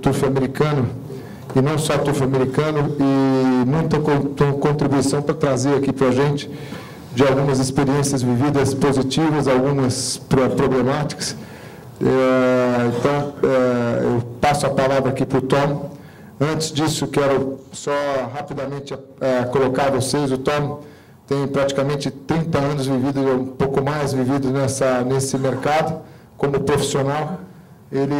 turf americano, e não só turf americano, e muita contribuição para trazer aqui para a gente de algumas experiências vividas positivas, algumas problemáticas. Então, eu passo a palavra aqui para o Tom. Antes disso, quero só rapidamente colocar a vocês, o Tom tem praticamente 30 anos vivido, um pouco mais vivido nesse mercado, como profissional. Ele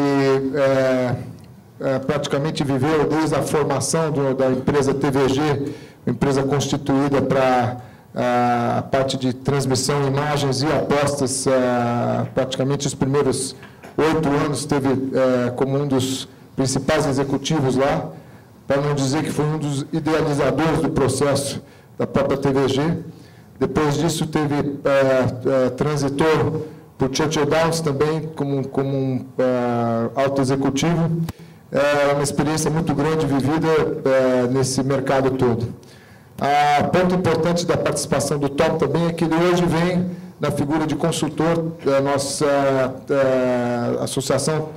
praticamente viveu desde a formação da empresa TVG, uma empresa constituída para a parte de transmissão, imagens e apostas. Praticamente os primeiros 8 anos teve como um dos principais executivos lá, para não dizer que foi um dos idealizadores do processo da própria TVG. Depois disso, transitou por Churchill Downs também, como um alto executivo. É uma experiência muito grande vivida nesse mercado todo. Ponto importante da participação do Tom também é que ele hoje vem na figura de consultor. A nossa associação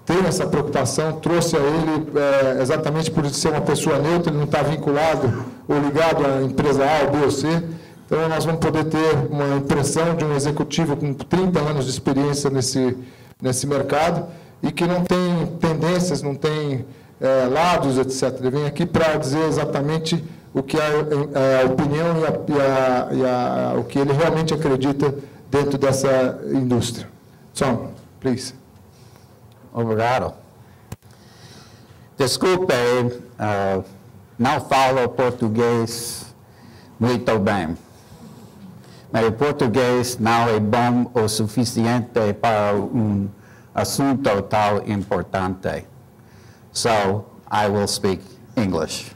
tem essa preocupação, trouxe a ele exatamente por ser uma pessoa neutra, ele não está vinculado ou ligado à empresa A, ou B ou C. Então, nós vamos poder ter uma impressão de um executivo com 30 anos de experiência nesse mercado e que não tem tendências, não tem lados, etc. Ele vem aqui para dizer exatamente o que é a opinião e o que ele realmente acredita dentro dessa indústria. Tom, please. Obrigado. Desculpe, não falo português muito bem. Meu português não é bom o suficiente para assunto tão importante. So, I will speak English.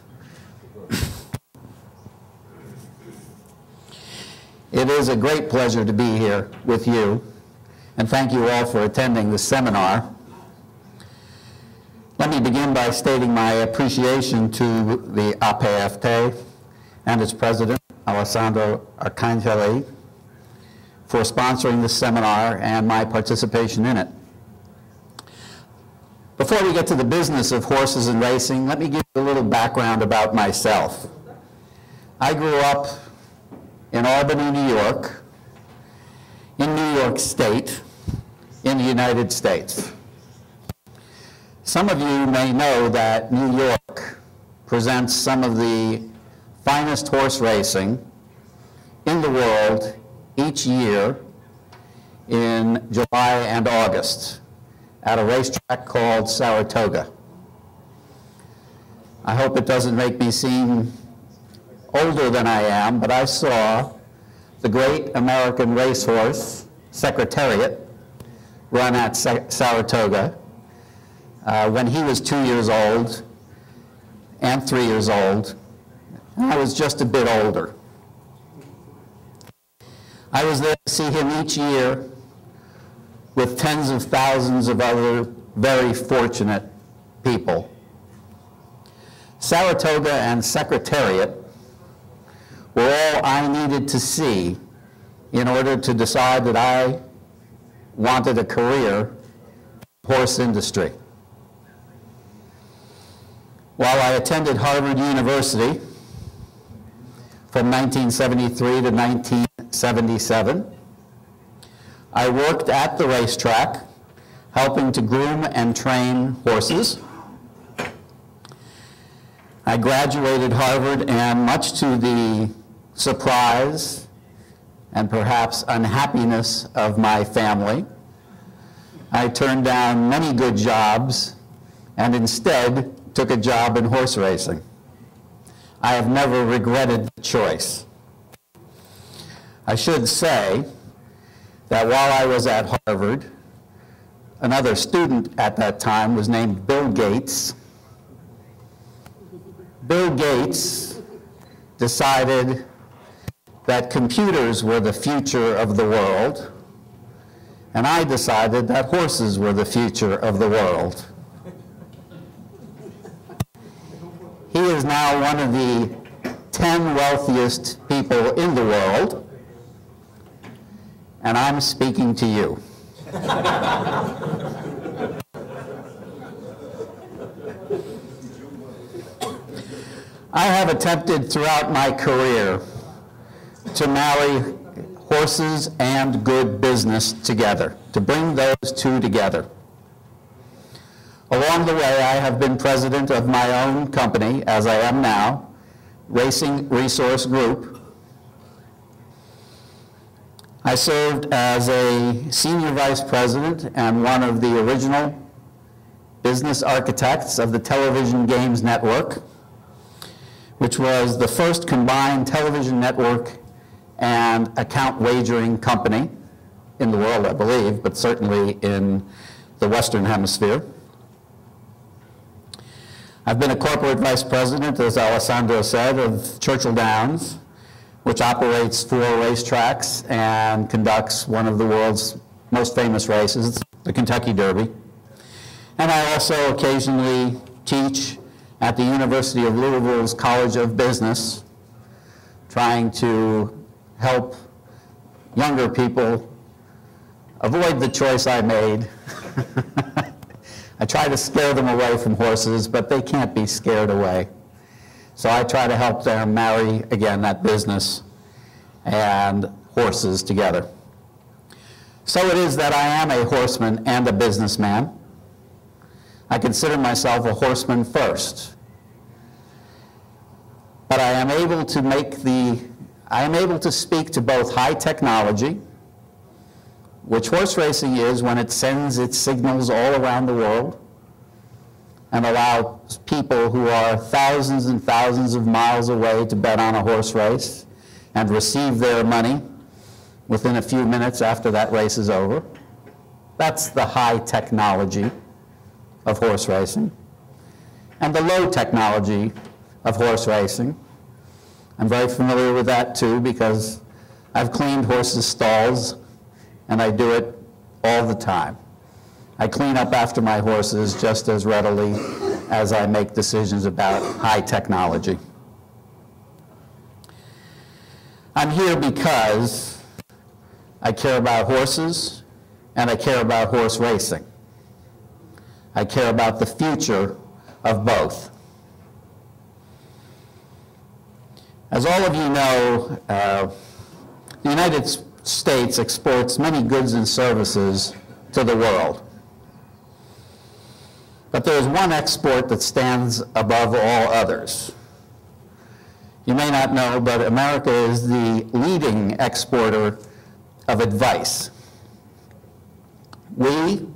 It is a great pleasure to be here with you, and thank you all for attending this seminar. Let me begin by stating my appreciation to the APFT and its president, Alessandro Arcangeli, for sponsoring this seminar and my participation in it. Before we get to the business of horses and racing, let me give you a little background about myself. I grew up in Albany, New York, in New York State, in the United States. Some of you may know that New York presents some of the finest horse racing in the world each year in July and August at a racetrack called Saratoga. I hope it doesn't make me seem older than I am, but I saw the great American racehorse, Secretariat, run at Saratoga when he was 2 years old and 3 years old. I was just a bit older. I was there to see him each year with tens of thousands of other very fortunate people. Saratoga and Secretariat were all I needed to see in order to decide that I wanted a career in the horse industry. While I attended Harvard University from 1973 to 1977, I worked at the racetrack, helping to groom and train horses. I graduated Harvard, and much to the surprise and perhaps unhappiness of my family, I turned down many good jobs and instead took a job in horse racing. I have never regretted the choice. I should say that while I was at Harvard, another student at that time was named Bill Gates. Bill Gates decided that computers were the future of the world, and I decided that horses were the future of the world. He is now one of the 10 wealthiest people in the world, and I'm speaking to you. I have attempted throughout my career to marry horses and good business together, to bring those two together. Along the way, I have been president of my own company, as I am now, Racing Resource Group. I served as a senior vice president and one of the original business architects of the Television Games Network, which was the first combined television network and account wagering company in the world, I believe, but certainly in the Western Hemisphere. I've been a corporate vice president, as Alessandro said, of Churchill Downs, which operates 4 racetracks and conducts one of the world's most famous races, the Kentucky Derby. And I also occasionally teach at the University of Louisville's College of Business, trying to help younger people avoid the choice I made. I try to scare them away from horses, but they can't be scared away. So I try to help them marry, again, that business and horses together. So it is that I am a horseman and a businessman. I consider myself a horseman first. But I am able to speak to both high technology, which horse racing is when it sends its signals all around the world and allows people who are thousands and thousands of miles away to bet on a horse race and receive their money within a few minutes after that race is over. That's the high technology of horse racing. And the low technology of horse racing, I'm very familiar with that too, because I've cleaned horses' stalls, and I do it all the time. I clean up after my horses just as readily as I make decisions about high technology. I'm here because I care about horses and I care about horse racing. I care about the future of both. As all of you know, the United States exports many goods and services to the world. But there is one export that stands above all others. You may not know, but America is the leading exporter of advice. We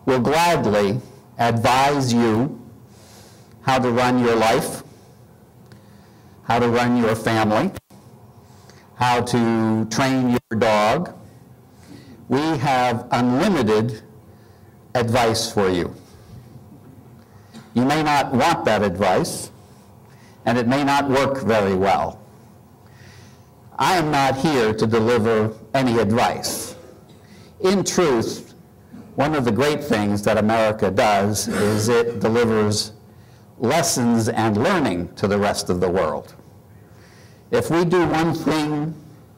will gladly advise you how to run your life, how to run your family, how to train your dog. We have unlimited advice for you. You may not want that advice, and it may not work very well. I am not here to deliver any advice. In truth, one of the great things that America does is it delivers lessons and learning to the rest of the world. If we do one thing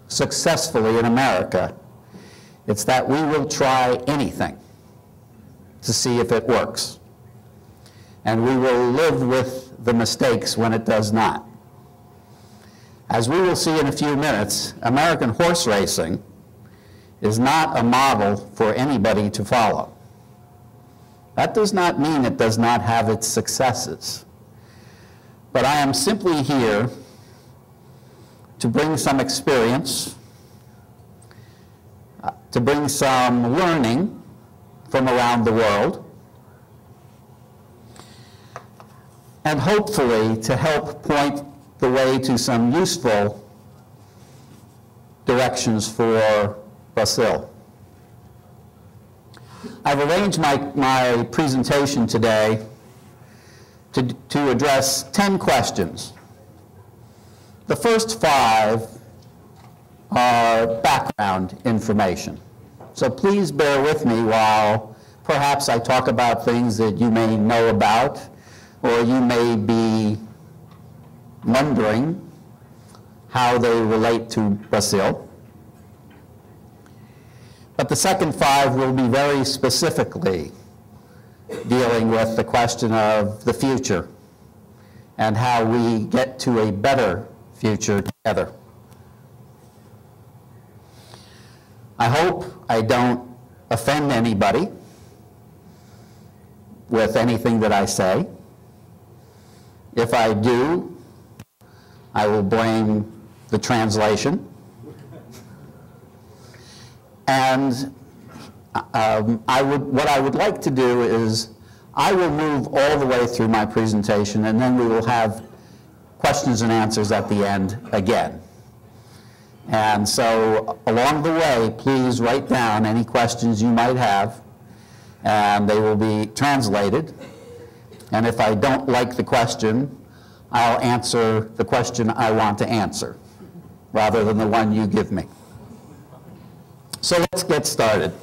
successfully in America, it's that we will try anything to see if it works. And we will live with the mistakes when it does not. As we will see in a few minutes, American horse racing is not a model for anybody to follow. That does not mean it does not have its successes. But I am simply here to bring some experience, to bring some learning from around the world, and hopefully to help point the way to some useful directions for Brazil. I've arranged my presentation today to address 10 questions. The first 5 are background information. So please bear with me while perhaps I talk about things that you may know about, or you may be wondering how they relate to Brazil. But the second 5 will be very specifically dealing with the question of the future and how we get to a better future together. I hope I don't offend anybody with anything that I say. If I do, I will blame the translation. And what I would like to do is I will move all the way through my presentation, and then we will have questions and answers at the end again. And so along the way, please write down any questions you might have, and they will be translated. And if I don't like the question, I'll answer the question I want to answer, rather than the one you give me. So let's get started.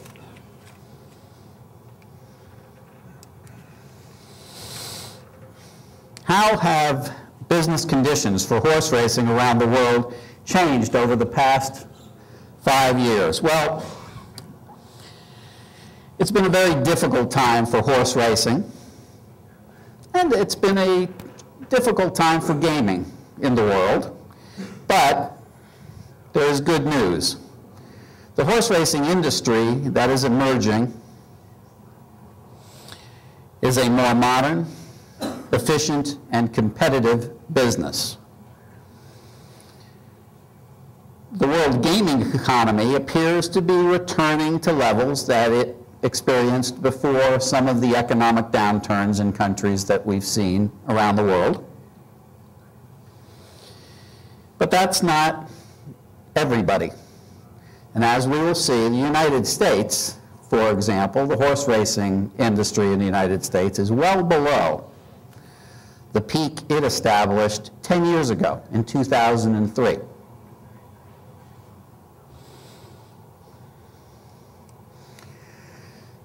How have business conditions for horse racing around the world changed over the past 5 years? Well, it's been a very difficult time for horse racing, and it's been a difficult time for gaming in the world, but there is good news. The horse racing industry that is emerging is a more modern, efficient, and competitive business. The world gaming economy appears to be returning to levels that it experienced before some of the economic downturns in countries that we've seen around the world. But that's not everybody. And as we will see, in the United States, for example, the horse racing industry in the United States is well below the peak it established 10 years ago, in 2003.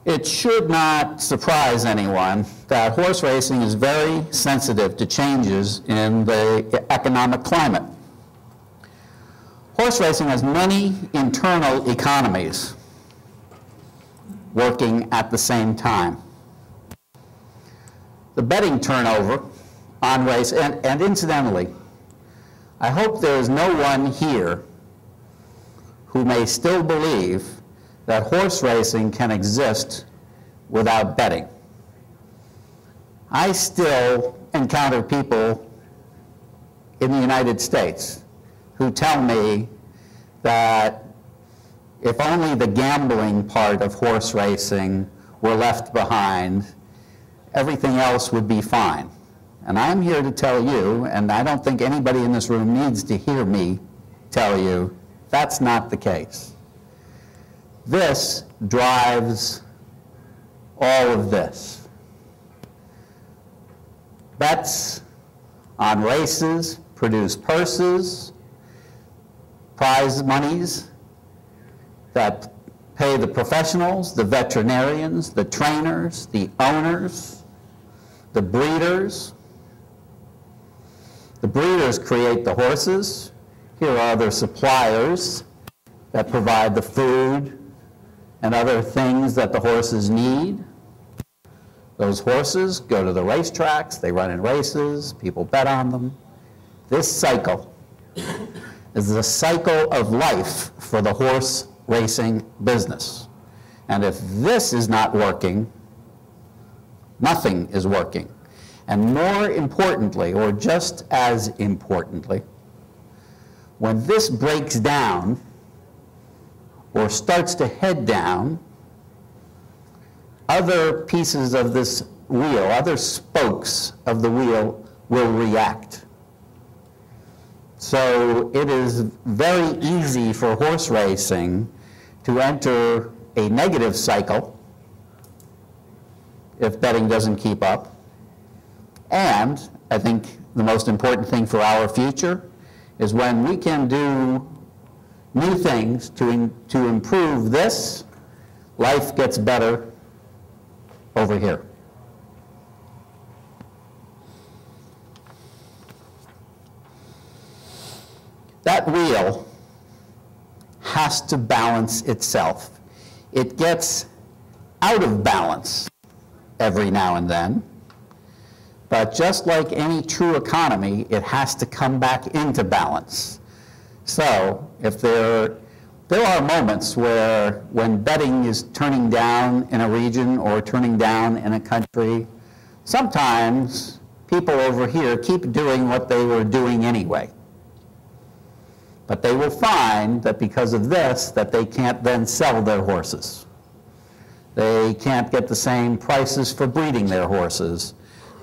It should not surprise anyone that horse racing is very sensitive to changes in the economic climate. Horse racing has many internal economies working at the same time. The betting turnover on race, and incidentally, I hope there is no one here who may still believe that horse racing can exist without betting. I still encounter people in the United States who tell me that if only the gambling part of horse racing were left behind, everything else would be fine. And I'm here to tell you, and I don't think anybody in this room needs to hear me tell you, that's not the case. This drives all of this. Bets on races produce purses, prize monies that pay the professionals, the veterinarians, the trainers, the owners, the breeders. The breeders create the horses. Here are other suppliers that provide the food and other things that the horses need. Those horses go to the racetracks, they run in races, people bet on them. This cycle is the cycle of life for the horse racing business. And if this is not working, nothing is working. And more importantly, or just as importantly, when this breaks down or starts to head down, other pieces of this wheel, other spokes of the wheel will react. So it is very easy for horse racing to enter a negative cycle if betting doesn't keep up. And I think the most important thing for our future is when we can do new things to improve this, life gets better over here. That wheel has to balance itself. It gets out of balance every now and then, But just like any true economy, it has to come back into balance. So if there are moments where when betting is turning down in a region or turning down in a country, sometimes people over here keep doing what they were doing anyway. But they will find that because of this, that they can't then sell their horses. They can't get the same prices for breeding their horses.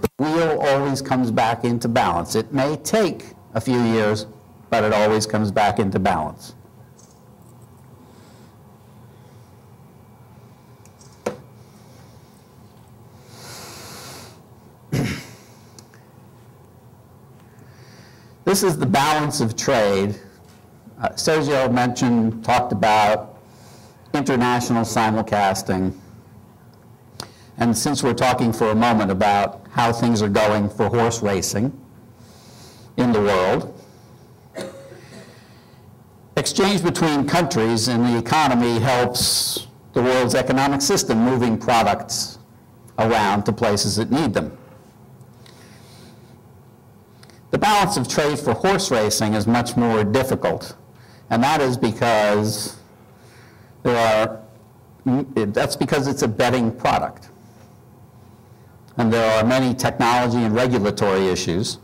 The wheel always comes back into balance. It may take a few years, but it always comes back into balance. This is the balance of trade. Sergio talked about international simulcasting. And since we're talking for a moment about how things are going for horse racing in the world, exchange between countries in the economy helps the world's economic system moving products around to places that need them. The balance of trade for horse racing is much more difficult, and that is because that's because it's a betting product. And there are many technology and regulatory issues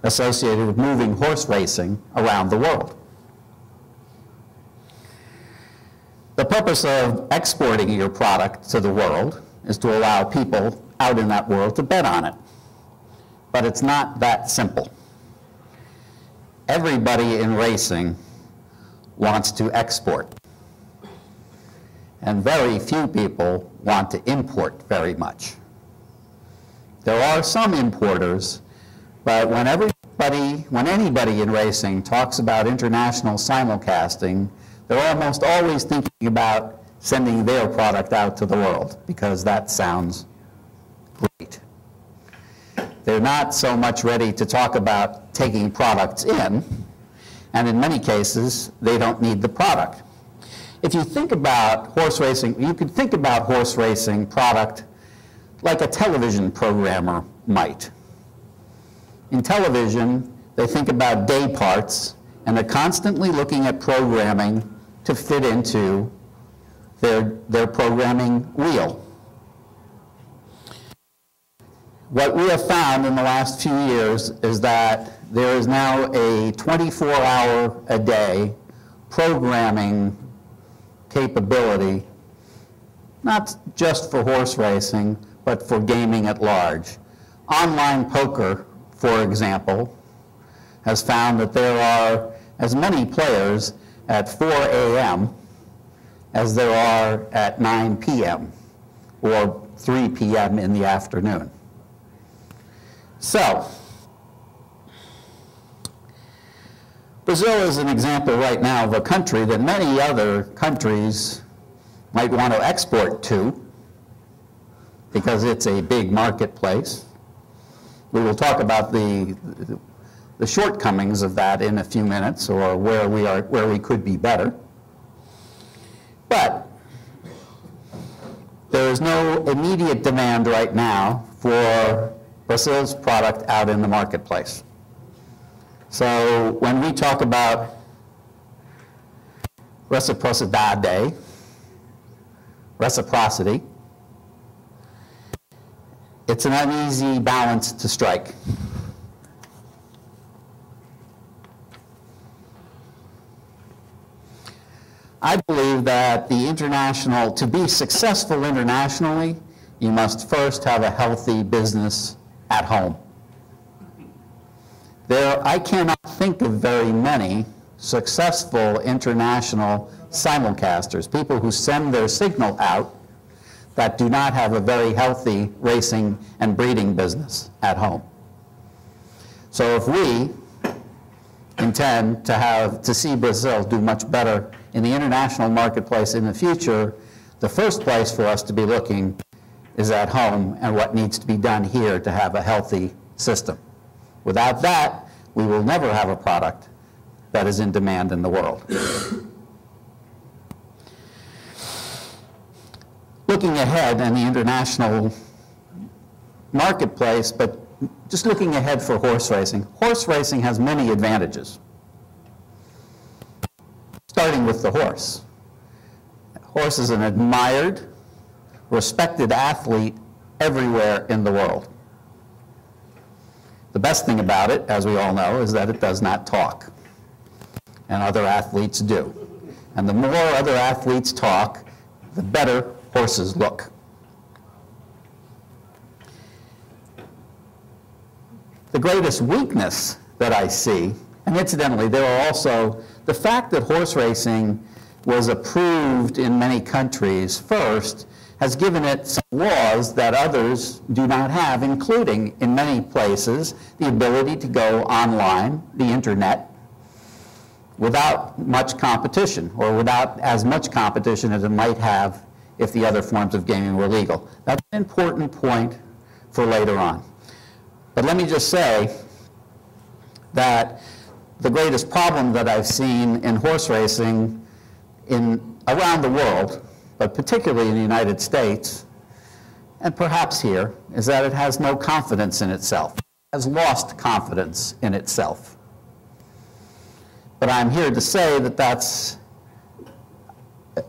associated with moving horse racing around the world. The purpose of exporting your product to the world is to allow people out in that world to bet on it. But it's not that simple. Everybody in racing wants to export. And very few people want to import very much. There are some importers, but when anybody in racing talks about international simulcasting, they're almost always thinking about sending their product out to the world, because that sounds great. They're not so much ready to talk about taking products in, and in many cases, they don't need the product. If you think about horse racing, you could think about horse racing product like a television programmer might. In television, they think about day parts, and they're constantly looking at programming to fit into their programming wheel. What we have found in the last few years is that there is now a 24-hour-a-day programming capability, not just for horse racing, but for gaming at large. Online poker, for example, has found that there are as many players at 4 a.m. as there are at 9 p.m. or 3 p.m. in the afternoon. So, Brazil is an example right now of a country that many other countries might want to export to, because it's a big marketplace. We will talk about the shortcomings of that in a few minutes, or where we could be better. But there is no immediate demand right now for Brazil's product out in the marketplace. So when we talk about reciprocity, it's an uneasy balance to strike. I believe that to be successful internationally, you must first have a healthy business at home. I cannot think of very many successful international simulcasters, people who send their signal out, that do not have a very healthy racing and breeding business at home. So if we intend to see Brazil do much better in the international marketplace in the future, the first place for us to be looking is at home and what needs to be done here to have a healthy system. Without that, we will never have a product that is in demand in the world. Looking ahead in the international marketplace, but just looking ahead for horse racing has many advantages. Starting with the horse. Horse is an admired, respected athlete everywhere in the world. The best thing about it, as we all know, is that it does not talk, and other athletes do. And the more other athletes talk, the better horses look. The greatest weakness that I see, and incidentally, there are also the fact that horse racing was approved in many countries first has given it some laws that others do not have, including, in many places, the ability to go online, the internet, without much competition, or without as much competition as it might have if the other forms of gaming were legal. That's an important point for later on. But let me just say that the greatest problem that I've seen in horse racing around the world, but particularly in the United States, and perhaps here, is that it has no confidence in itself. It has lost confidence in itself. But I'm here to say that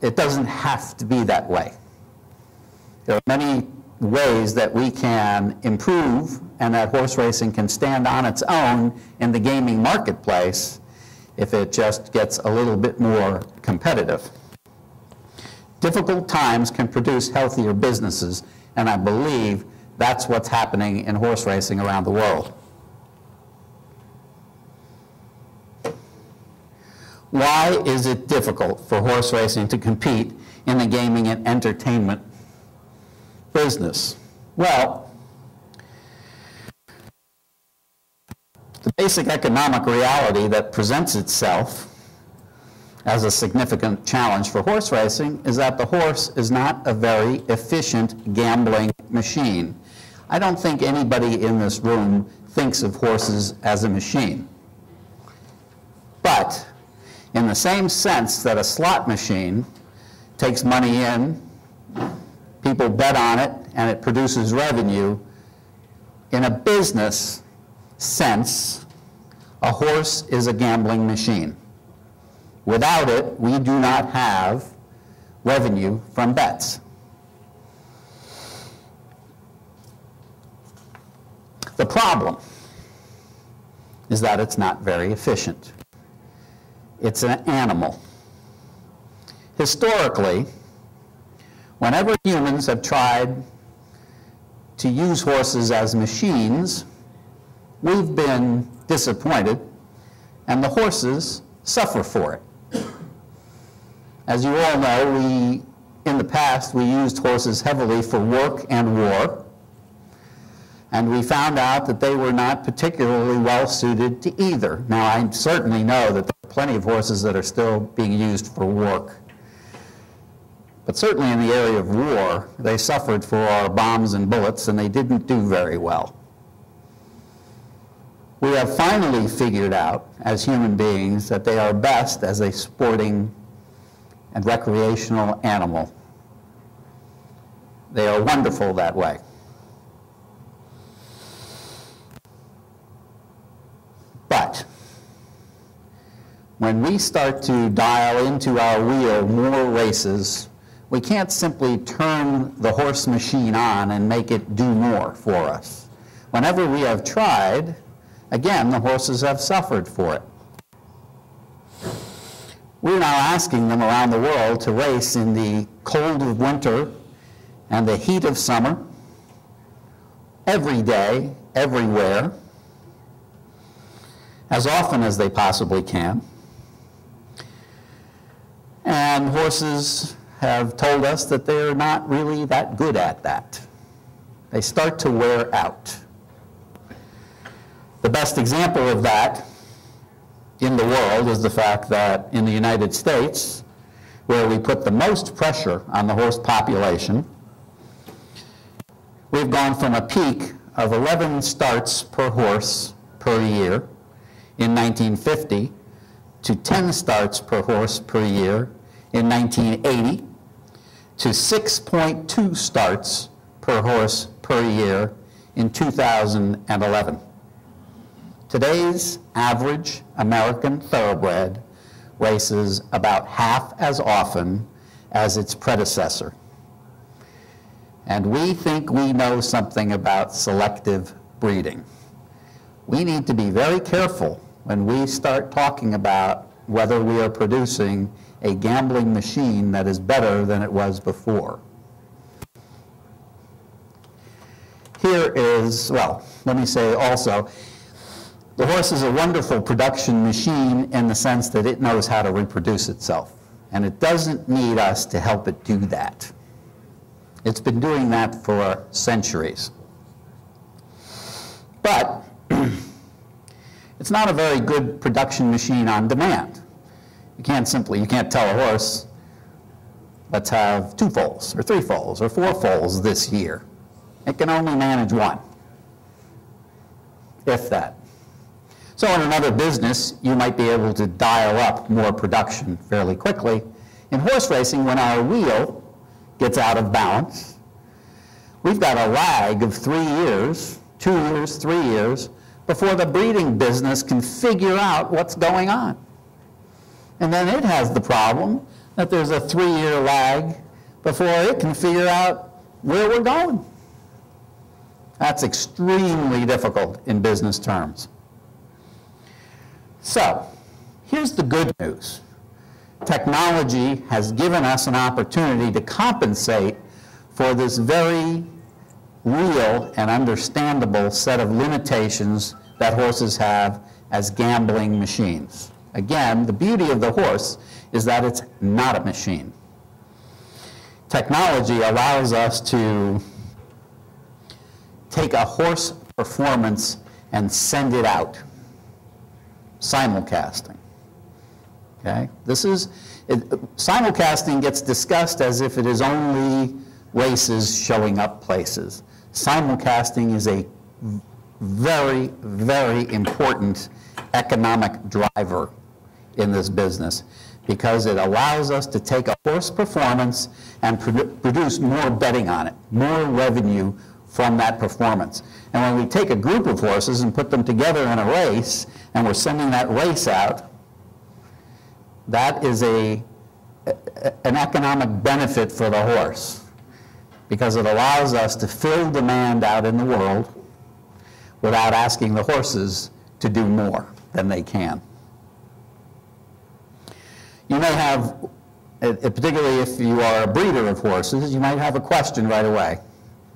it doesn't have to be that way. There are many ways that we can improve and that horse racing can stand on its own in the gaming marketplace if it just gets a little bit more competitive. Difficult times can produce healthier businesses, and I believe that's what's happening in horse racing around the world. Why is it difficult for horse racing to compete in the gaming and entertainment business? Well, the basic economic reality that presents itself as a significant challenge for horse racing is that the horse is not a very efficient gambling machine. I don't think anybody in this room thinks of horses as a machine. But in the same sense that a slot machine takes money in, people bet on it, and it produces revenue, in a business sense, a horse is a gambling machine. Without it, we do not have revenue from bets. The problem is that it's not very efficient. It's an animal. Historically, whenever humans have tried to use horses as machines, we've been disappointed, and the horses suffer for it. As you all know, in the past, we used horses heavily for work and war, and we found out that they were not particularly well suited to either. Now, I certainly know that there are plenty of horses that are still being used for work, but certainly in the area of war, they suffered for our bombs and bullets, and they didn't do very well. We have finally figured out, as human beings, that they are best as a sporting and recreational animal. They are wonderful that way. But when we start to dial into our wheel more races, we can't simply turn the horse machine on and make it do more for us. Whenever we have tried, again, the horses have suffered for it. We're now asking them around the world to race in the cold of winter and the heat of summer, every day, everywhere, as often as they possibly can. And horses have told us that they're not really that good at that. They start to wear out. The best example of that in the world is the fact that in the United States, where we put the most pressure on the horse population, we've gone from a peak of 11 starts per horse per year in 1950 to 10 starts per horse per year in 1980 to 6.2 starts per horse per year in 2011. Today's average American thoroughbred races about half as often as its predecessor. And we think we know something about selective breeding. We need to be very careful when we start talking about whether we are producing a gambling machine that is better than it was before. Here is, well, let me say also, the horse is a wonderful production machine in the sense that it knows how to reproduce itself. And it doesn't need us to help it do that. It's been doing that for centuries. But it's not a very good production machine on demand. You can't tell a horse, let's have 2 foals, or 3 foals, or 4 foals this year. It can only manage 1, if that. So in another business, you might be able to dial up more production fairly quickly. In horse racing, when our wheel gets out of balance, we've got a lag of 3 years, 2 years, 3 years, before the breeding business can figure out what's going on. And then it has the problem that there's a 3-year lag before it can figure out where we're going. That's extremely difficult in business terms. So, here's the good news. Technology has given us an opportunity to compensate for this very real and understandable set of limitations that horses have as gambling machines. Again, the beauty of the horse is that it's not a machine. Technology allows us to take a horse performance and send it out. Simulcasting. Okay? Simulcasting gets discussed as if it is only races showing up places. Simulcasting is a very, very important economic driver in this business because it allows us to take a horse performance and produce more betting on it, more revenue from that performance. And when we take a group of horses and put them together in a race, and we're sending that race out, that is an economic benefit for the horse because it allows us to fill demand out in the world without asking the horses to do more than they can. You may have, particularly if you are a breeder of horses, you might have a question right away,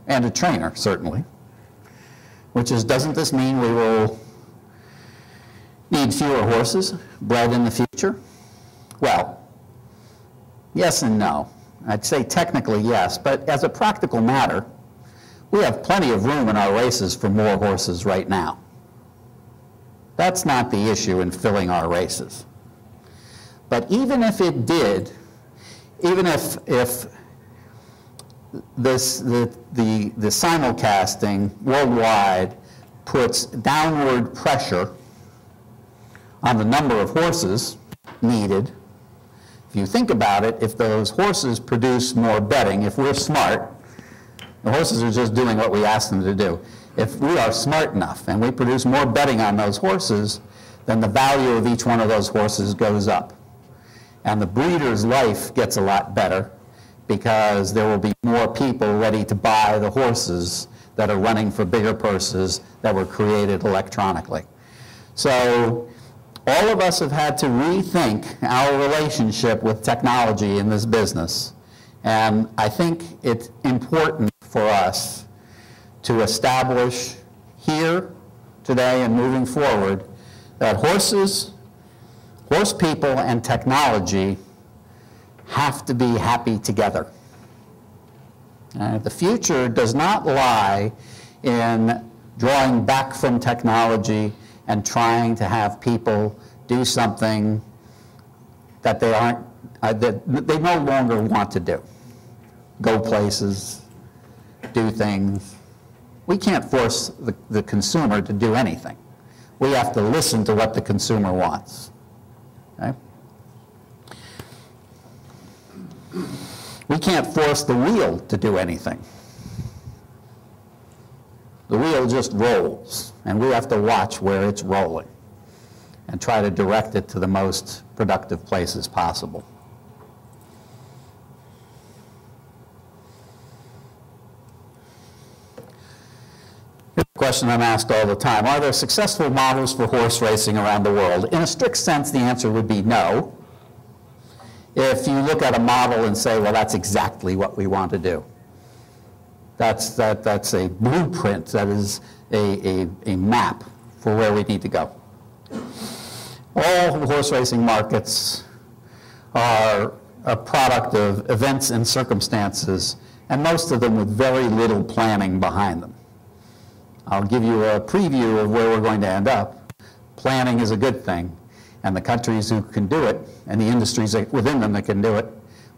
and a trainer certainly, which is, doesn't this mean we will need fewer horses bred in the future? Well, yes and no. I'd say technically yes, but as a practical matter, we have plenty of room in our races for more horses right now. That's not the issue in filling our races. But even if it did, even if the simulcasting worldwide puts downward pressure on the number of horses needed, if you think about it, if those horses produce more betting, if we're smart, the horses are just doing what we ask them to do. If we are smart enough and we produce more betting on those horses, then the value of each one of those horses goes up. And the breeder's life gets a lot better because there will be more people ready to buy the horses that are running for bigger purses that were created electronically. So all of us have had to rethink our relationship with technology in this business. And I think it's important for us to establish here today and moving forward that horse people and technology have to be happy together. The future does not lie in drawing back from technology and trying to have people do something that they no longer want to do. Go places, do things. We can't force the consumer to do anything. We have to listen to what the consumer wants. Okay? We can't force the wheel to do anything. The wheel wheel just rolls, and we have to watch where it's rolling and try to direct it to the most productive places possible. Here's a question I'm asked all the time. Are there successful models for horse racing around the world? In a strict sense, the answer would be no. If you look at a model and say, well, that's exactly what we want to do. That's a blueprint, that is a map for where we need to go. All horse racing markets are a product of events and circumstances, and most of them with very little planning behind them. I'll give you a preview of where we're going to end up. Planning is a good thing, and the countries who can do it, and the industries within them that can do it,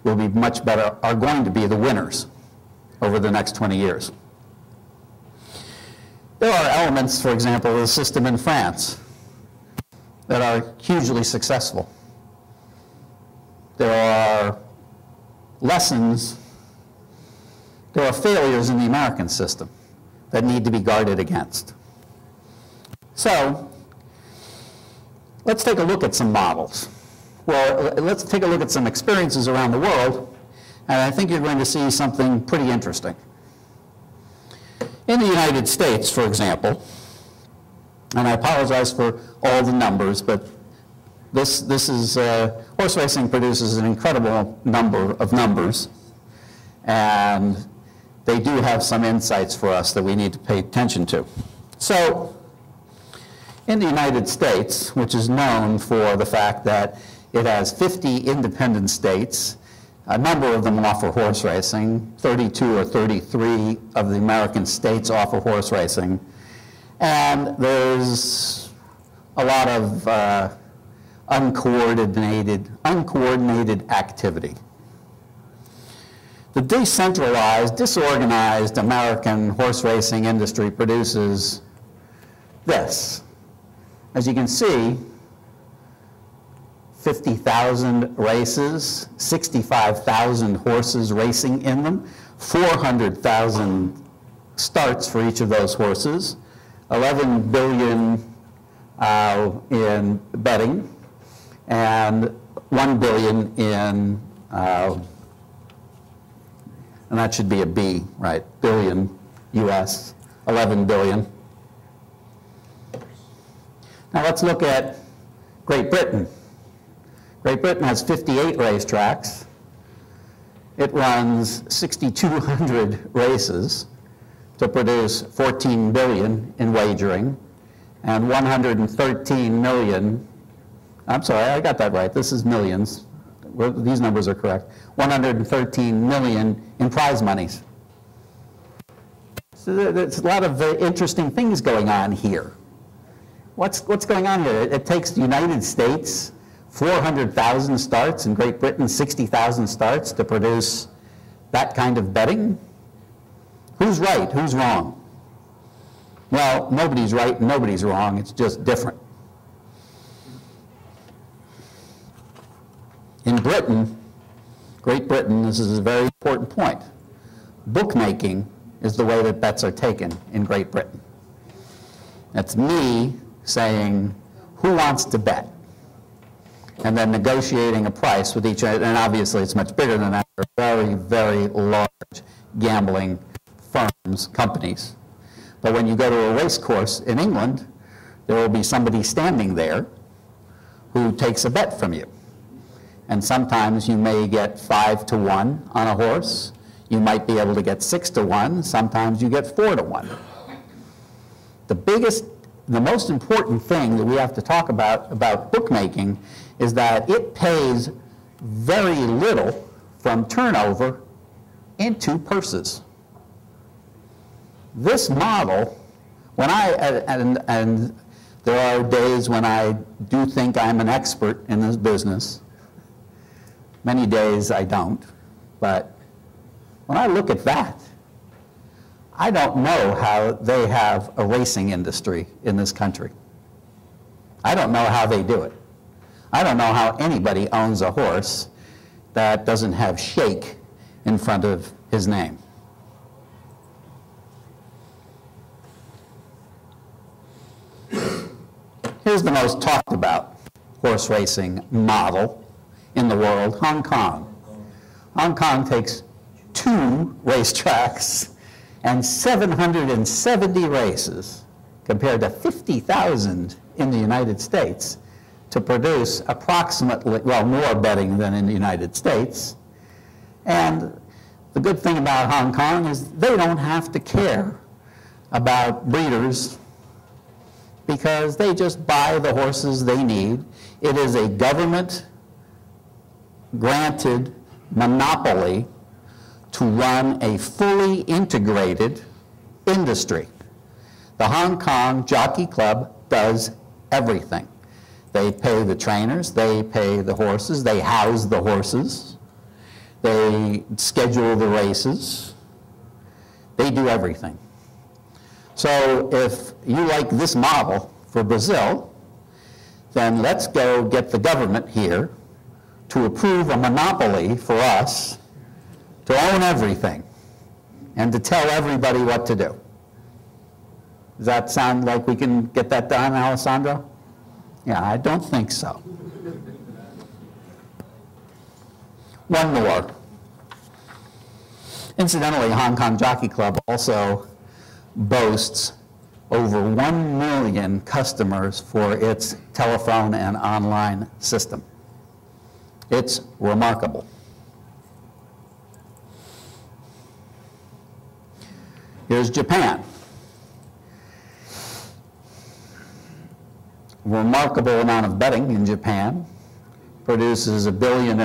will be much better, are going to be the winners over the next 20 years. There are elements, for example, of the system in France that are hugely successful. There are lessons, there are failures in the American system that need to be guarded against. So, let's take a look at some models. Well, let's take a look at some experiences around the world, and I think you're going to see something pretty interesting. In the United States, for example, and I apologize for all the numbers, but this is, horse racing produces an incredible number of numbers, and they do have some insights for us that we need to pay attention to. So, in the United States, which is known for the fact that it has 50 independent states, a number of them offer horse racing, 32 or 33 of the American states offer horse racing, and there's a lot of uncoordinated activity. The decentralized, disorganized American horse racing industry produces this. As you can see, 50,000 races, 65,000 horses racing in them, 400,000 starts for each of those horses, 11 billion in betting, and 1 billion in, and that should be a B, right? Billion US, 11 billion. Now let's look at Great Britain. Great Britain has 58 racetracks. It runs 6,200 races to produce 14 billion in wagering and 113 million, I'm sorry, I got that right, this is millions. These numbers are correct. 113 million in prize monies. So there's a lot of interesting things going on here. What's going on here? It takes the United States 400,000 starts and Great Britain 60,000 starts to produce that kind of betting? Who's right? Who's wrong? Well, nobody's right and nobody's wrong. It's just different. In Britain, Great Britain, this is a very important point. Bookmaking is the way that bets are taken in Great Britain. That's me saying, who wants to bet? And then negotiating a price with each other, and obviously it's much bigger than that. They're very, very large gambling firms, companies. But when you go to a race course in England, there will be somebody standing there who takes a bet from you. And sometimes you may get 5 to 1 on a horse. You might be able to get 6 to 1. Sometimes you get 4 to 1. The most important thing that we have to talk about bookmaking is that it pays very little from turnover into purses. This model, when and there are days when I do think I'm an expert in this business. Many days I don't, but when I look at that, I don't know how they have a racing industry in this country. I don't know how they do it. I don't know how anybody owns a horse that doesn't have shake in front of his name. most talked about horse racing model in the world, Hong Kong. Hong Kong takes 2 racetracks and 770 races, compared to 50,000 in the United States, to produce approximately, well, more betting than in the United States. And the good thing about Hong Kong is they don't have to care about breeders because they just buy the horses they need. It is a government-granted monopoly to run a fully integrated industry. The Hong Kong Jockey Club does everything. They pay the trainers, they pay the horses, they house the horses, they schedule the races, they do everything. So if you like this model for Brazil, then let's go get the government here to approve a monopoly for us to own everything and to tell everybody what to do. Does that sound like we can get that done, Alessandro? Yeah, I don't think so. One more. Incidentally, Hong Kong Jockey Club also boasts over 1 million customers for its telephone and online system. It's remarkable. Here's Japan. Remarkable amount of betting in Japan, produces $1.5 billion.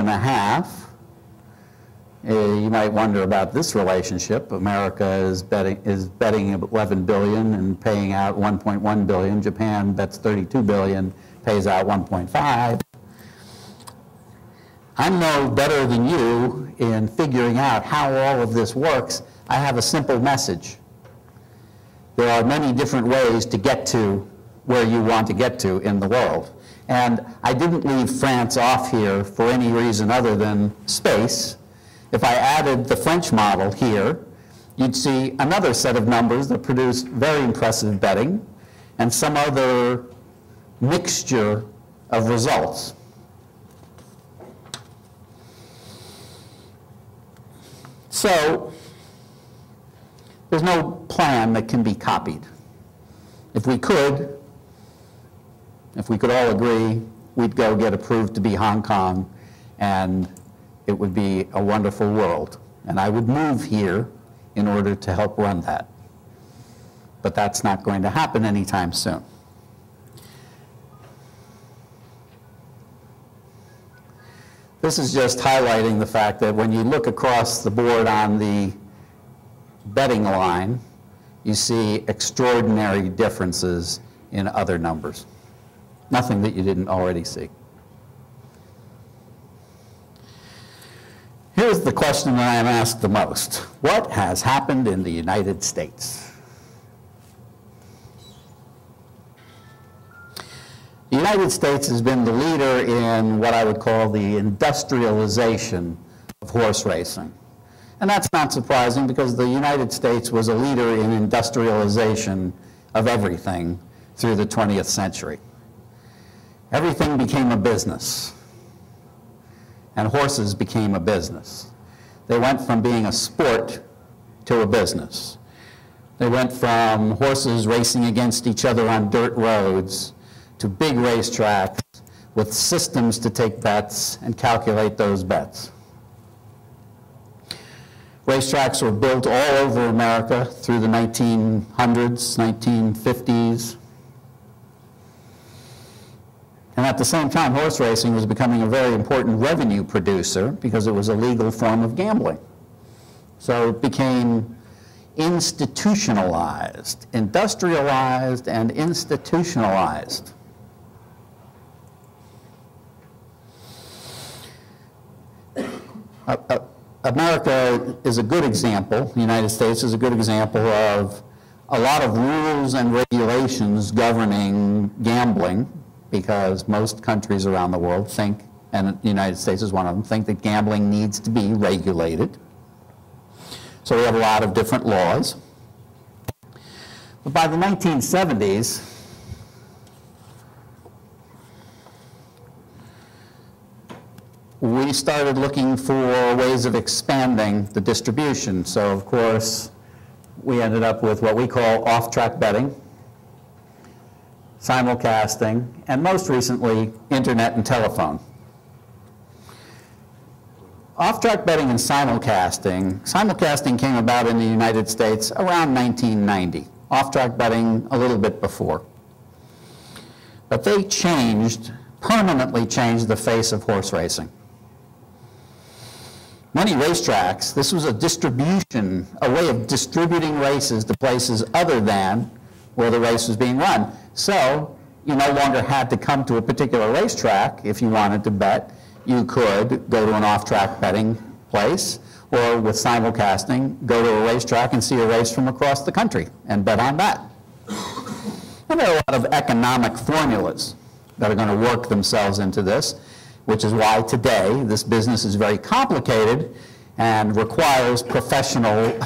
You might wonder about this relationship. America is betting 11 billion and paying out 1.1 billion. Japan bets 32 billion, pays out 1.5. I'm no better than you in figuring out how all of this works. I have a simple message. There are many different ways to get to where you want to get to in the world. And I didn't leave France off here for any reason other than space. If I added the French model here, you'd see another set of numbers that produce very impressive betting and some other mixture of results. So there's no plan that can be copied. If we could all agree, we'd go get approved to be Hong Kong, and it would be a wonderful world. And I would move here in order to help run that. But that's not going to happen anytime soon. This is just highlighting the fact that when you look across the board on the betting line, you see extraordinary differences in other numbers. Nothing that you didn't already see. Here's the question that I am asked the most. What has happened in the United States? The United States has been the leader in what I would call the industrialization of horse racing. And that's not surprising because the United States was a leader in industrialization of everything through the 20th century. Everything became a business, and horses became a business. They went from being a sport to a business. They went from horses racing against each other on dirt roads to big racetracks with systems to take bets and calculate those bets. Racetracks were built all over America through the 1900s, 1950s. And at the same time, horse racing was becoming a very important revenue producer because it was a legal form of gambling. So it became institutionalized, industrialized, and institutionalized. America is a good example, the United States is a good example of a lot of rules and regulations governing gambling, because most countries around the world think, and the United States is one of them, think that gambling needs to be regulated. So we have a lot of different laws. But by the 1970s, we started looking for ways of expanding the distribution. So, of course, we ended up with what we call off-track betting, simulcasting, and most recently, internet and telephone. Off-track betting and simulcasting came about in the United States around 1990. Off-track betting a little bit before. But they permanently changed the face of horse racing. Many racetracks, this was a way of distributing races to places other than where the race was being run. So you no longer had to come to a particular racetrack if you wanted to bet. You could go to an off-track betting place, or with simulcasting, go to a racetrack and see a race from across the country and bet on that. And there are a lot of economic formulas that are going to work themselves into this, which is why today this business is very complicated and requires professional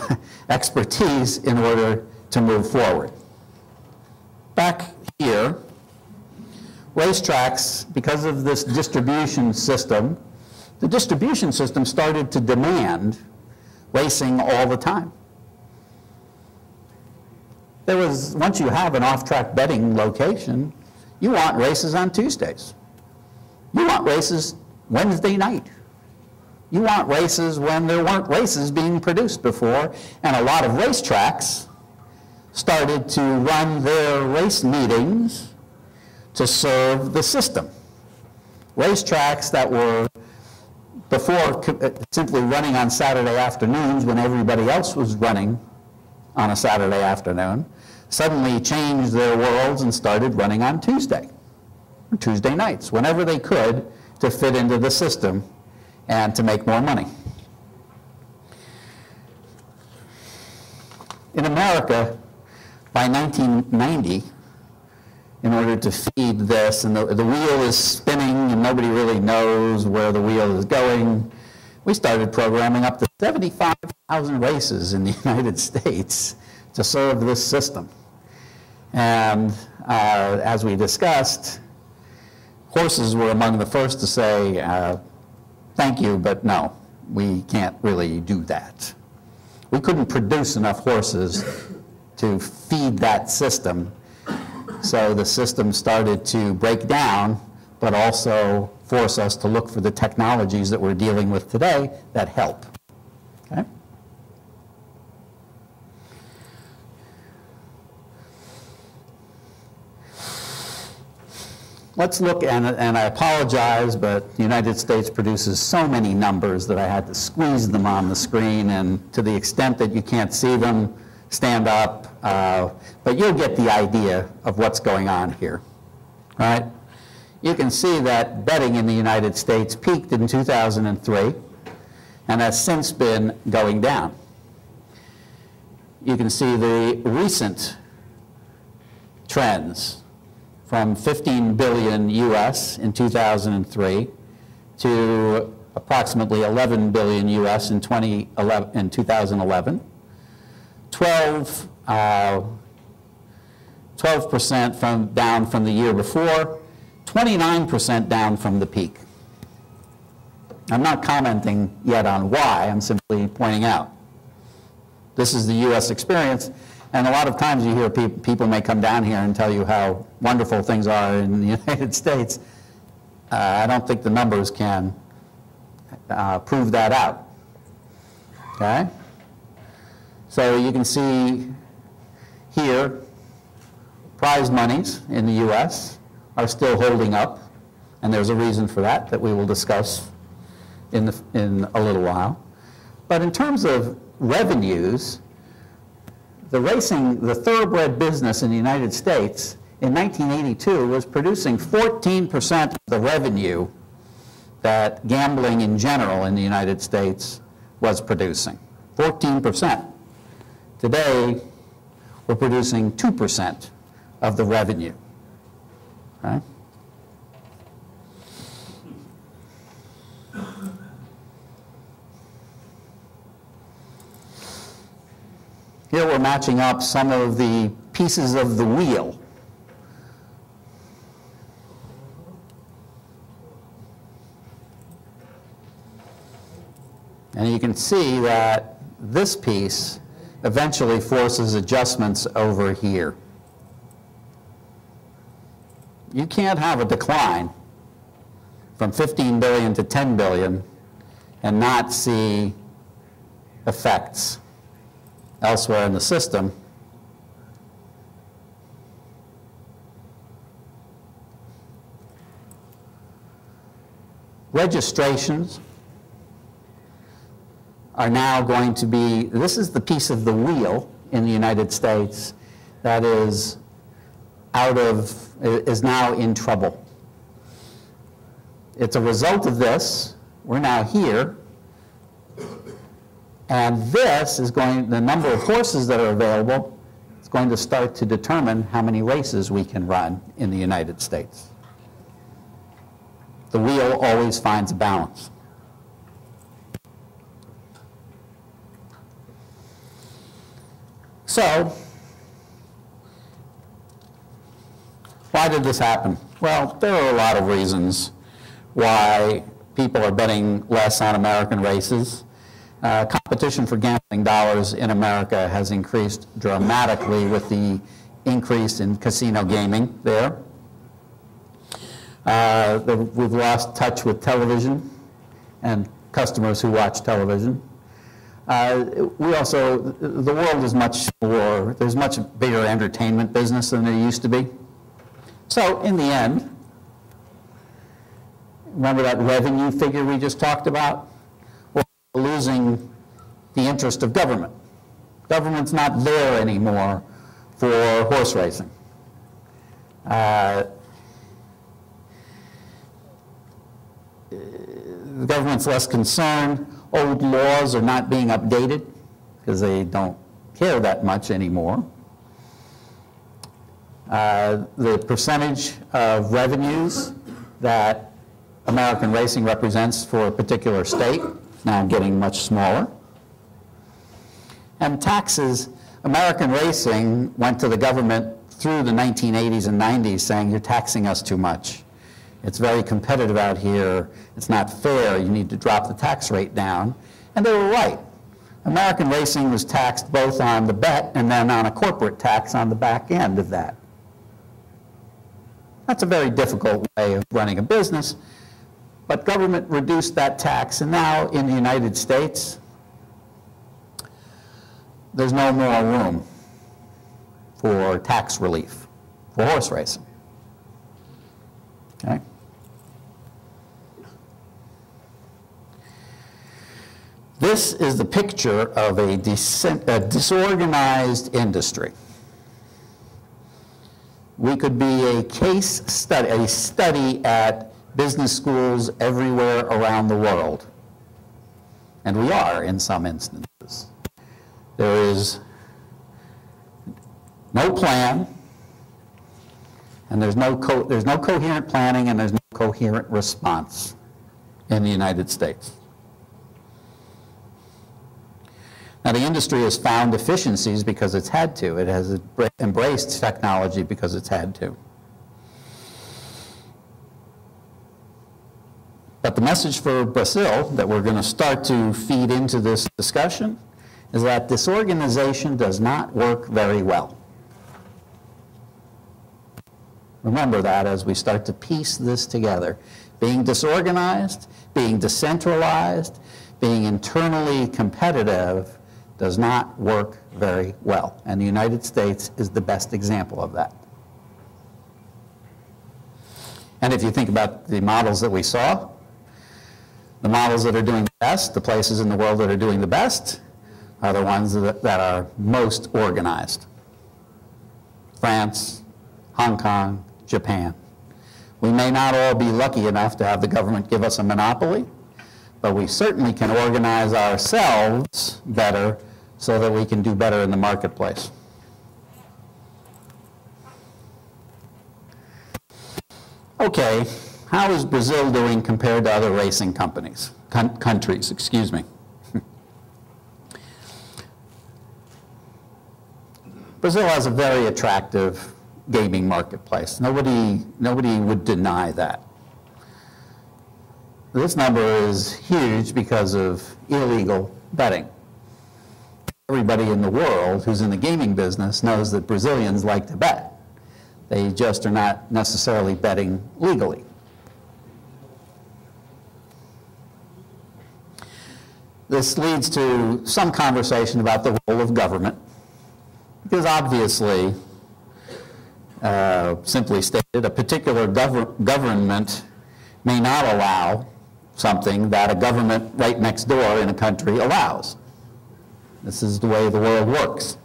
expertise in order to move forward. Back here, racetracks, because of this distribution system, the distribution system started to demand racing all the time. Once you have an off-track betting location, you want races on Tuesdays. You want races Wednesday night. You want races when there weren't races being produced before, and a lot of racetracks started to run their race meetings to serve the system. Racetracks that were before simply running on Saturday afternoons when everybody else was running on a Saturday afternoon, suddenly changed their worlds and started running on Tuesday, or Tuesday nights, whenever they could, to fit into the system and to make more money. In America, by 1990, in order to feed this, and the wheel is spinning and nobody really knows where the wheel is going, we started programming up to 75,000 races in the United States to serve this system. And as we discussed, horses were among the first to say, thank you, but no, we can't really do that. We couldn't produce enough horses to feed that system. So the system started to break down, but also force us to look for the technologies that we're dealing with today that help. Okay? Let's look, and I apologize, but the United States produces so many numbers that I had to squeeze them on the screen, and to the extent that you can't see them, stand up, but you'll get the idea of what's going on here, right? You can see that betting in the United States peaked in 2003 and has since been going down. You can see the recent trends from 15 billion US in 2003 to approximately 11 billion US in 2011. 12% down from the year before, 29% down from the peak. I'm not commenting yet on why, I'm simply pointing out. This is the US experience, and a lot of times you hear people may come down here and tell you how wonderful things are in the United States. I don't think the numbers can prove that out. Okay? So you can see here, prize monies in the US are still holding up, and there's a reason for that we will discuss in a little while. But in terms of revenues, the thoroughbred business in the United States in 1982 was producing 14% of the revenue that gambling in general in the United States was producing. 14%. Today, we're producing 2% of the revenue. Okay? Here we're matching up some of the pieces of the wheel. And you can see that this piece eventually forces adjustments over here. You can't have a decline from 15 billion to 10 billion and not see effects elsewhere in the system. Registrations are now going to be, this is the piece of the wheel in the United States that is now in trouble. It's a result of this. We're now here. And this is going, the number of horses that are available is going to start to determine how many races we can run in the United States. The wheel always finds a balance. So, why did this happen? Well, there are a lot of reasons why people are betting less on American races. Competition for gambling dollars in America has increased dramatically with the increase in casino gaming there. We've lost touch with television and customers who watch television. We also, the world is much more, there's much bigger entertainment business than there used to be. So in the end, remember that revenue figure we just talked about? We're losing the interest of government. Government's not there anymore for horse racing. The government's less concerned. Old laws are not being updated because they don't care that much anymore. The percentage of revenues that American racing represents for a particular state is now getting much smaller. And taxes, American racing went to the government through the 1980s and 90s saying, you're taxing us too much. It's very competitive out here. It's not fair. You need to drop the tax rate down. And they were right. American racing was taxed both on the bet and then on a corporate tax on the back end of that. That's a very difficult way of running a business. But government reduced that tax, and now in the United States, there's no more room for tax relief for horse racing. Okay? This is the picture of a disorganized industry. We could be a case study, a study at business schools everywhere around the world. And we are in some instances. There is no plan, and there's no coherent planning, and there's no coherent response in the United States. Now, the industry has found efficiencies because it's had to. It has embraced technology because it's had to. But the message for Brazil that we're going to start to feed into this discussion is that disorganization does not work very well. Remember that as we start to piece this together. Being disorganized, being decentralized, being internally competitive does not work very well. And the United States is the best example of that. And if you think about the models that we saw, the models that are doing the best, the places in the world that are doing the best, are the ones that are most organized. France, Hong Kong, Japan. We may not all be lucky enough to have the government give us a monopoly, but we certainly can organize ourselves better so that we can do better in the marketplace. Okay, how is Brazil doing compared to other racing countries? Excuse me. Brazil has a very attractive gaming marketplace. Nobody would deny that. this number is huge because of illegal betting. Everybody in the world who's in the gaming business knows that Brazilians like to bet. They just are not necessarily betting legally. This leads to some conversation about the role of government, because obviously, simply stated, a particular government may not allow something that a government right next door in a country allows. This is the way the world works.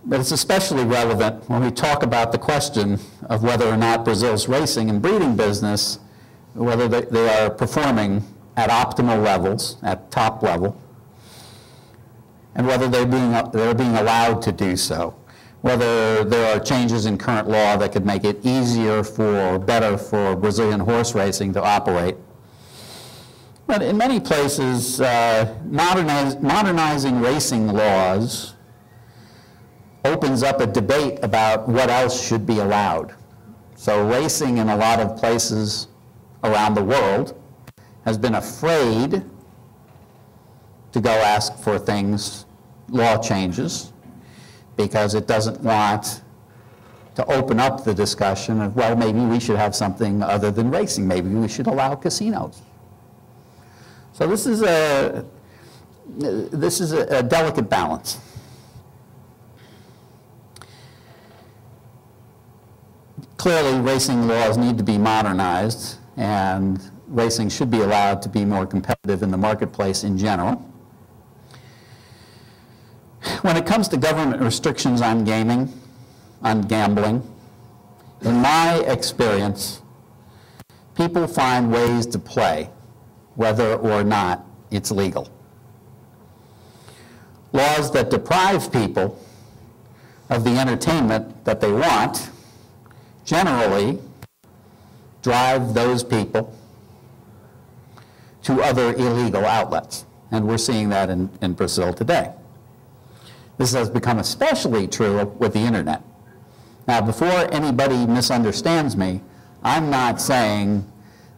But it's especially relevant when we talk about the question of whether or not Brazil's racing and breeding business, whether they are performing at optimal levels, at top level, and whether they're being allowed to do so, whether there are changes in current law that could make it easier or better for Brazilian horse racing to operate. But in many places, modernizing racing laws opens up a debate about what else should be allowed. So racing in a lot of places around the world has been afraid to go ask for things, law changes, because it doesn't want to open up the discussion of, well, maybe we should have something other than racing. Maybe we should allow casinos. So this is a delicate balance. Clearly, racing laws need to be modernized, and racing should be allowed to be more competitive in the marketplace in general. When it comes to government restrictions on gaming, on gambling, in my experience, people find ways to play, whether or not it's legal. Laws that deprive people of the entertainment that they want generally drive those people to other illegal outlets. And we're seeing that in Brazil today. This has become especially true with the internet. Now, before anybody misunderstands me, I'm not saying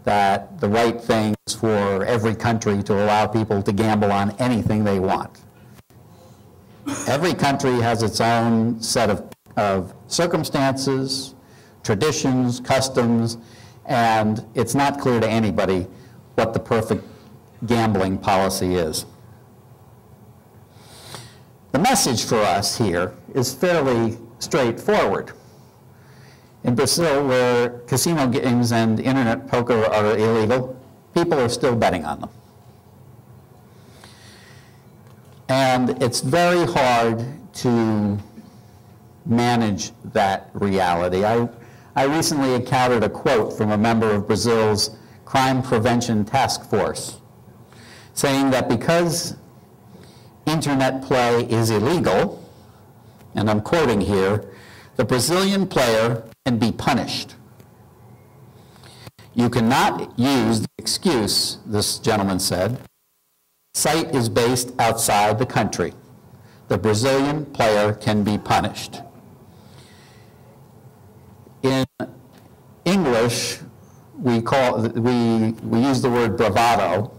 that the right thing is for every country to allow people to gamble on anything they want. Every country has its own set of circumstances, traditions, customs, and it's not clear to anybody what the perfect gambling policy is. The message for us here is fairly straightforward. In Brazil, where casino games and internet poker are illegal, people are still betting on them. And it's very hard to manage that reality. I recently encountered a quote from a member of Brazil's Crime Prevention Task Force saying that because internet play is illegal, and I'm quoting here, the Brazilian player can be punished. You cannot use the excuse, this gentleman said, site is based outside the country. The Brazilian player can be punished. In English, we use the word bravado.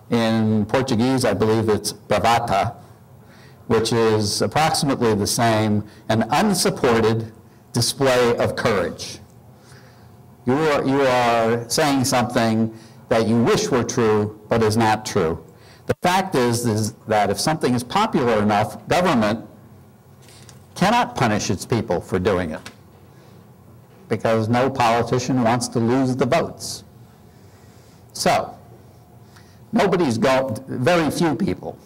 In Portuguese, I believe it's bravata, which is approximately the same, an unsupported display of courage. You are saying something that you wish were true, but is not true. The fact is that if something is popular enough, government cannot punish its people for doing it, because no politician wants to lose the votes. So, very few people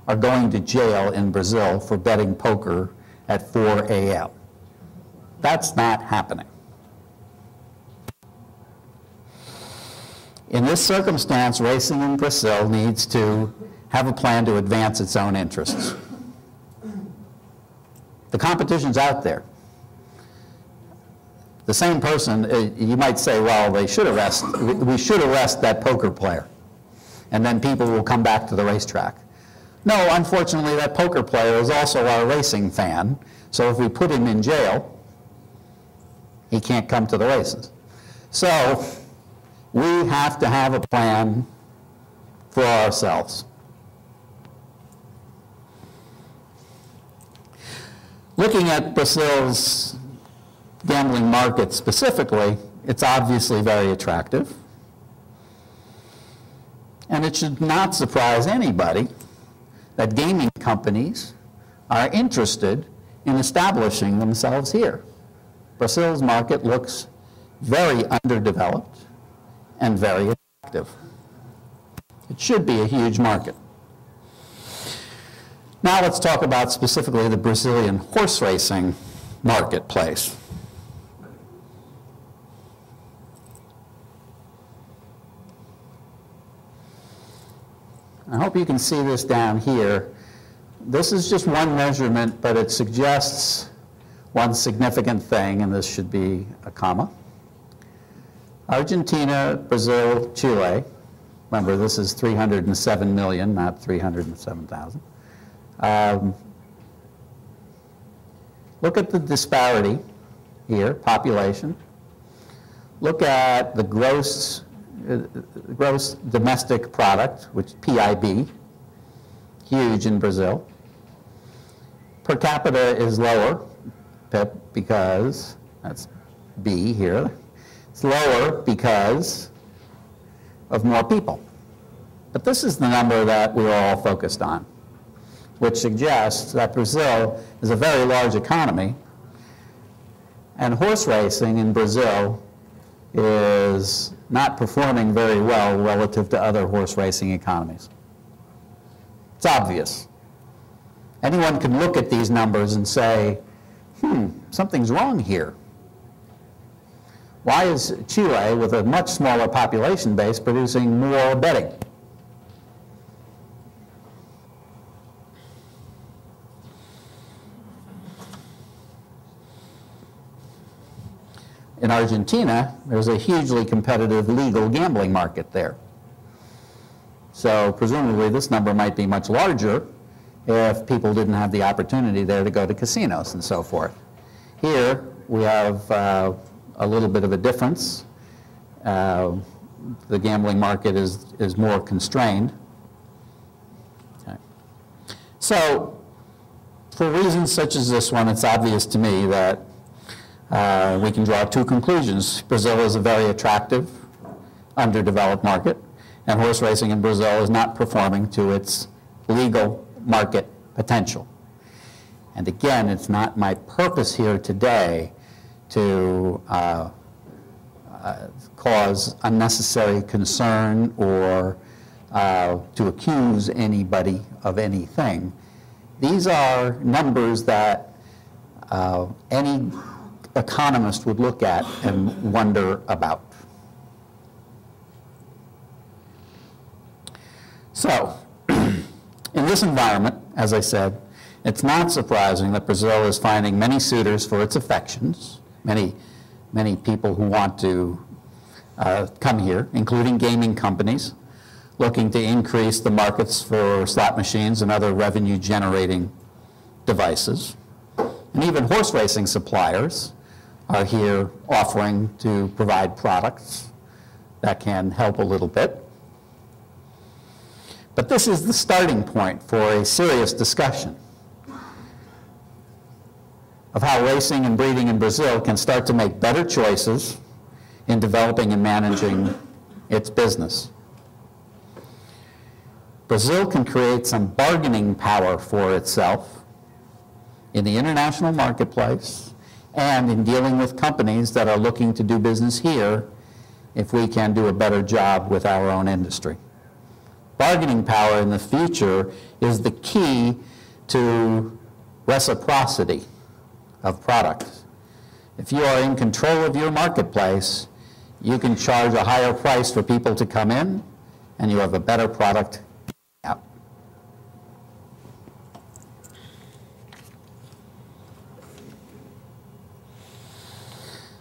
are going to jail in Brazil for betting poker at 4 a.m. That's not happening. In this circumstance, racing in Brazil needs to have a plan to advance its own interests. The competition's out there. The same person, you might say, well, we should arrest that poker player, and then people will come back to the racetrack. No, unfortunately, that poker player is also our racing fan, so if we put him in jail, he can't come to the races. So we have to have a plan for ourselves. Looking at Brazil's gambling market specifically, it's obviously very attractive. And it should not surprise anybody that gaming companies are interested in establishing themselves here. Brazil's market looks very underdeveloped and very attractive. It should be a huge market. Now let's talk about specifically the Brazilian horse racing marketplace. I hope you can see this down here. This is just one measurement, but it suggests one significant thing, and this should be a comma. Argentina, Brazil, Chile. Remember, this is 307 million, not 307,000. Look at the disparity here, population. Look at the gross domestic product, which PIB, huge in Brazil. Per capita is lower, because, that's B here. It's lower because of more people. But this is the number that we're all focused on, which suggests that Brazil is a very large economy, and horse racing in Brazil is not performing very well relative to other horse racing economies. It's obvious. Anyone can look at these numbers and say, something's wrong here. Why is Chile, with a much smaller population base, producing more betting? In Argentina, there's a hugely competitive legal gambling market there. So presumably this number might be much larger if people didn't have the opportunity there to go to casinos and so forth. Here we have a little bit of a difference. The gambling market is more constrained. Okay. So for reasons such as this one, it's obvious to me that we can draw two conclusions. Brazil is a very attractive, underdeveloped market, and horse racing in Brazil is not performing to its legal market potential. And again, it's not my purpose here today to cause unnecessary concern or to accuse anybody of anything. These are numbers that any economist would look at and wonder about. So, in this environment, as I said, it's not surprising that Brazil is finding many suitors for its affections, many people who want to come here, including gaming companies, looking to increase the markets for slot machines and other revenue-generating devices. And even horse racing suppliers are here offering to provide products that can help a little bit. But this is the starting point for a serious discussion of how racing and breeding in Brazil can start to make better choices in developing and managing its business. Brazil can create some bargaining power for itself in the international marketplace and in dealing with companies that are looking to do business here if we can do a better job with our own industry. Bargaining power in the future is the key to reciprocity of products. If you are in control of your marketplace, you can charge a higher price for people to come in, and you have a better product out.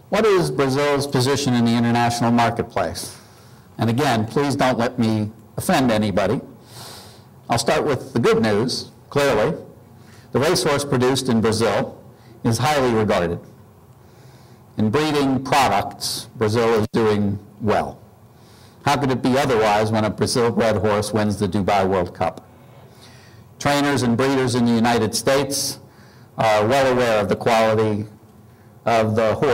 What is Brazil's position in the international marketplace? And again, please don't let me offend anybody. I'll start with the good news, clearly. The racehorse produced in Brazil is highly regarded. In breeding products, Brazil is doing well. How could it be otherwise when a Brazil-bred horse wins the Dubai World Cup? Trainers and breeders in the United States are well aware of the quality of the horse